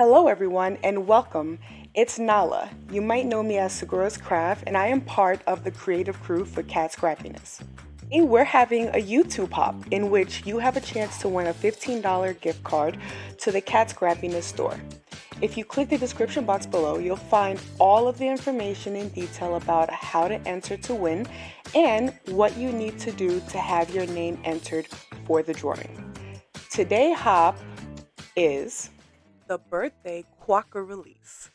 Hello, everyone, and welcome. It's Nala. You might know me as Segura's Craft, and I am part of the creative crew for Kat Scrappiness. Today, we're having a YouTube hop in which you have a chance to win a $15 gift card to the Kat Scrappiness store. If you click the description box below, you'll find all of the information in detail about how to enter to win and what you need to do to have your name entered for the drawing. Today hop is the birthday Quokka release.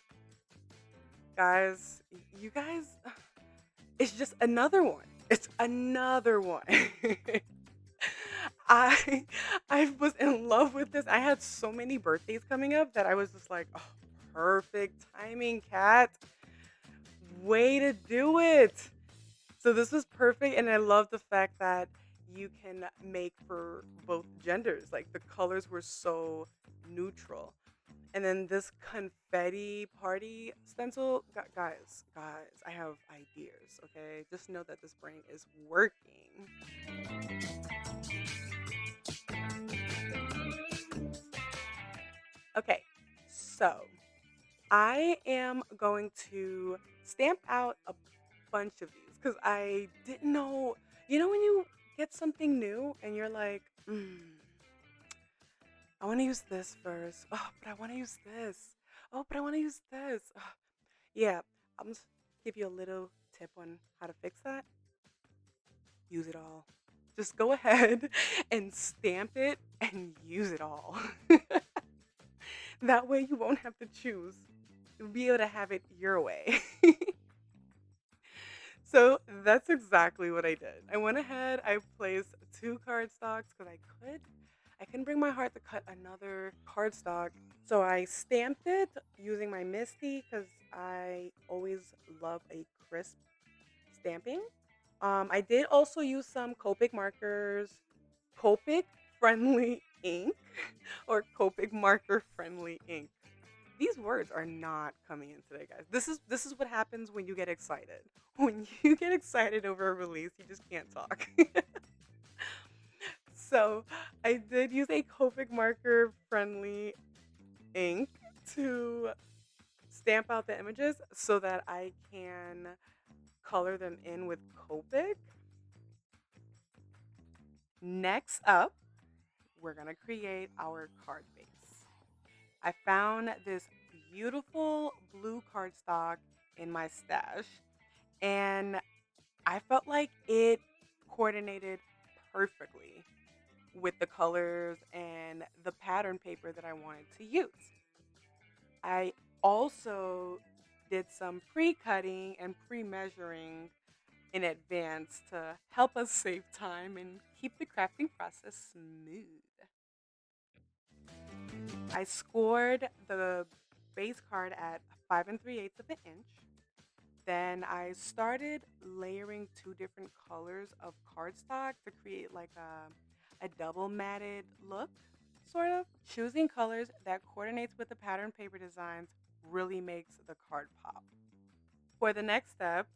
Guys, you guys, it's just another one. It's another one. I I was in love with this. I had so many birthdays coming up that I was just like, oh, perfect timing, Kat. Way to do it. So this was perfect, and I love the fact that you can make for both genders. Like the colors were so neutral. And then this confetti party stencil, guys, I have ideas, okay? Just know that this brain is working. Okay, so I am going to stamp out a bunch of these because I didn't know, when you get something new and you're like, I want to use this first. Oh, but I want to use this. Oh, but I want to use this. Ugh. Yeah, I'm just give you a little tip on how to fix that. Use it all. Just go ahead and stamp it and use it all. That way you won't have to choose. You'll be able to have it your way. So that's exactly what I did. I went ahead, I placed two cardstocks because I couldn't bring my heart to cut another cardstock. So I stamped it using my Misty because I always love a crisp stamping. I did also use some Copic markers, Copic friendly ink, or Copic marker friendly ink. These words are not coming in today, guys. This is what happens when you get excited. When you get excited over a release, you just can't talk. So I did use a Copic marker friendly ink to stamp out the images so that I can color them in with Copic. Next up, we're gonna create our card base. I found this beautiful blue cardstock in my stash, and I felt like it coordinated perfectly with the colors and the pattern paper that I wanted to use. I also did some pre-cutting and pre-measuring in advance to help us save time and keep the crafting process smooth. I scored the base card at 5 3/8 of an inch. Then I started layering two different colors of cardstock to create like a double matted look, sort of. Choosing colors that coordinates with the pattern paper designs really makes the card pop. For the next step,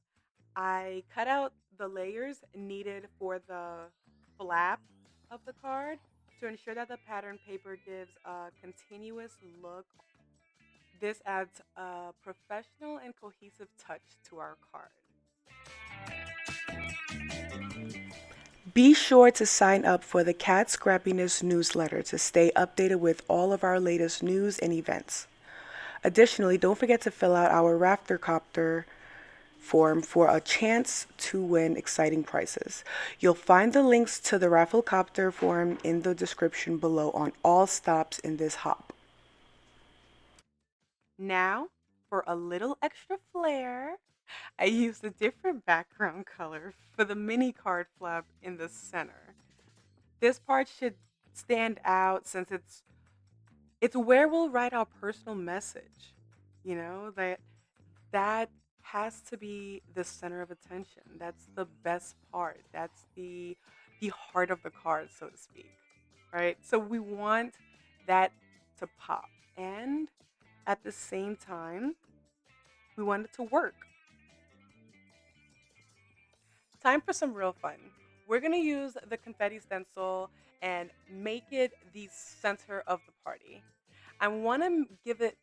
I cut out the layers needed for the flap of the card to ensure that the pattern paper gives a continuous look. This adds a professional and cohesive touch to our card. Be sure to sign up for the Cat Scrappiness newsletter to stay updated with all of our latest news and events. Additionally, don't forget to fill out our Raftercopter form for a chance to win exciting prizes. You'll find the links to the Rafflecopter form in the description below on all stops in this hop. Now, for a little extra flair, I used a different background color for the mini card flap in the center. This part should stand out since it's where we'll write our personal message. That has to be the center of attention. That's the best part. That's the heart of the card, so to speak. Right? So we want that to pop. And at the same time, we want it to work. Time for some real fun. We're going to use the confetti stencil and make it the center of the party. I want to give it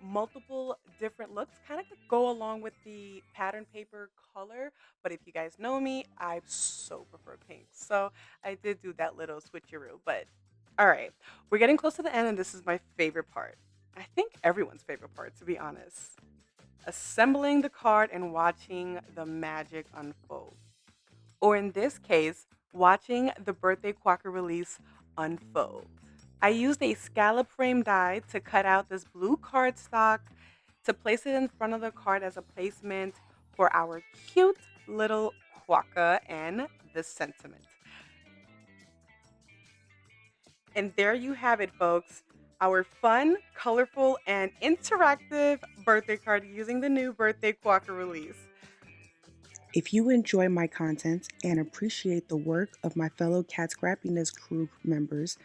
multiple different looks, kind of go along with the pattern paper color. But if you guys know me, I so prefer pink. So I did do that little switcheroo. But all right, we're getting close to the end, and this is my favorite part. I think everyone's favorite part, to be honest. Assembling the card and watching the magic unfold. Or in this case, watching the birthday Quokka release unfold. I used a scallop frame die to cut out this blue cardstock to place it in front of the card as a placement for our cute little Quokka and the sentiment. And there you have it, folks. Our fun, colorful, and interactive birthday card using the new birthday Quokka release. If you enjoy my content and appreciate the work of my fellow Kat Scrappiness crew members,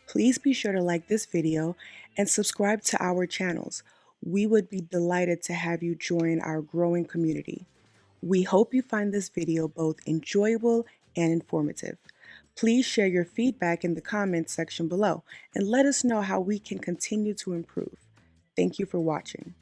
please be sure to like this video and subscribe to our channels. We would be delighted to have you join our growing community. We hope you find this video both enjoyable and informative. Please share your feedback in the comments section below and let us know how we can continue to improve. Thank you for watching.